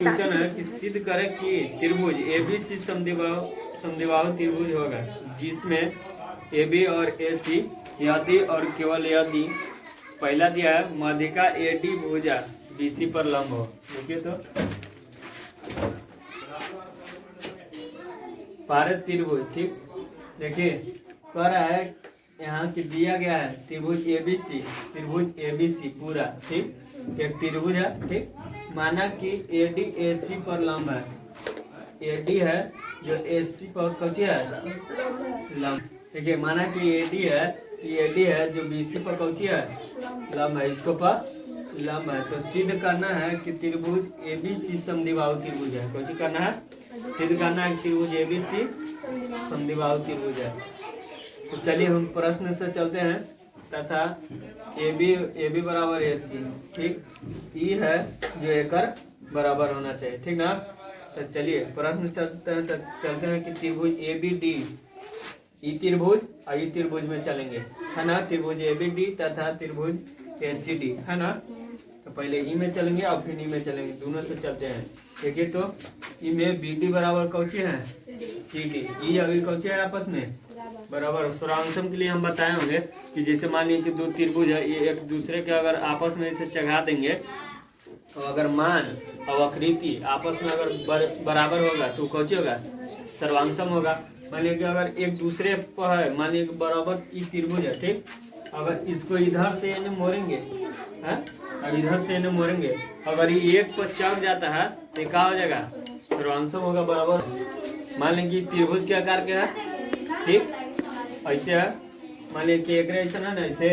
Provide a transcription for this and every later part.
Question है कि सिद्ध करें कि त्रिभुज एबीसी समद्विबाहु त्रिभुज होगा जिसमें AB और AC यदि और केवल यदि पहला दिया है माध्यिका AD भुजा BC पर लंब हो। देखिए तो पारद त्रिभुज, ठीक। देखिए कह रहा है यहाँ की दिया गया है त्रिभुज ABC पूरा, ठीक। एक त्रिभुज है, ठीक। माना कि AD AC पर लंब है, AD है जो AC पर कौची है लंब। देखिए माना कि AD है जो BC पर कौची है लंब है, इसको पर लंब है। तो सिद्ध करना है कि त्रिभुज ABC समद्विबाहु त्रिभुज है। कौची करना है? सिद्ध करना है कि त्रिभुज ABC समद्विबाहु त्रिभुज है। तो चलिए हम प्रश्न से चलते हैं। तथा AB बराबर AC, ठीक। E है जो एकर बराबर होना चाहिए, ठीक ना। तो चलिए प्रश्न चलते हैं कि त्रिभुज ABD, ई त्रिभुज और ई त्रिभुज में चलेंगे, है ना। त्रिभुज ABD तथा त्रिभुज ACD, है ना। तो पहले ई में चलेंगे और फिर ई में चलेंगे, दोनों से चलते हैं। देखिए तो ई में BD बराबर कौची है CD, ई अभी कौची है आपस में बराबर। सर्वांशम के लिए हम बताए होंगे कि जैसे मान लीजिए कि दो त्रिभुज है, ये एक दूसरे के अगर आपस में इसे चढ़ा देंगे तो अगर मान और आकृति आपस में अगर बराबर होगा तो कौची होगा सर्वांशम होगा। मान लीजिए कि अगर एक दूसरे पर है, मान लीजिए बराबर ई त्रिभुज है, ठीक। अगर इसको इधर से इन्हें मोड़ेंगे है और इधर से इन्हें मोड़ेंगे, अगर ये एक पर चढ़ जाता है तो क्या हो जाएगा सर्वांशम होगा बराबर। मान लीजिए त्रिभुज के आकार के है, ठीक। ऐसे है, मान लीजिए कि एक ऐसा ना ऐसे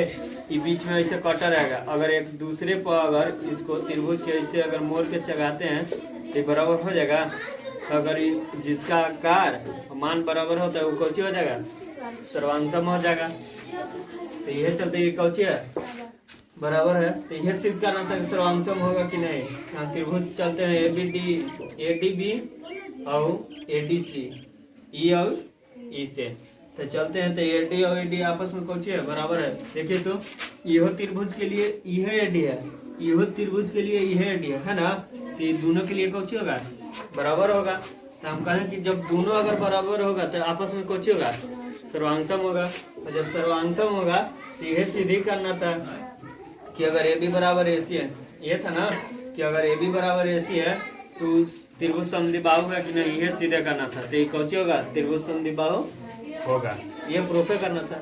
ये बीच में ऐसे कटा रहेगा। अगर एक दूसरे पर अगर इसको त्रिभुज के ऐसे अगर मोड़ के चढ़ाते हैं तो बराबर हो जाएगा। अगर जिसका आकार मान बराबर होता है वो कौची हो जाएगा सर्वांशम हो जाएगा। तो यह चलते ये कौची है बराबर है। तो यह सिद्ध करना था कि सर्वांशम होगा कि नहीं। यहाँ त्रिभुज चलते हैं ADB और ADC, ई और ई से। तो चलते हैं तो AD और AD आपस में कौन है बराबर है। देखिए तो यह त्रिभुज के लिए यह AD है, यह त्रिभुज के लिए यह AD है ना। तो ये दोनों के लिए कौन होगा बराबर होगा। तो हम कहें कि जब दोनों अगर बराबर होगा तो आपस में कौन होगा सर्वांशम होगा। और जब सर्वांशम होगा तो यह सीधे करना था कि अगर AB बराबर AC है, ये था ना कि अगर AB बराबर AC है तो त्रिभुज समद्विबाहु है कि नहीं, यह सीधे करना था। तो ये कौन होगा त्रिभुज समद्विबाहु होगा। ये प्रूफ करना था।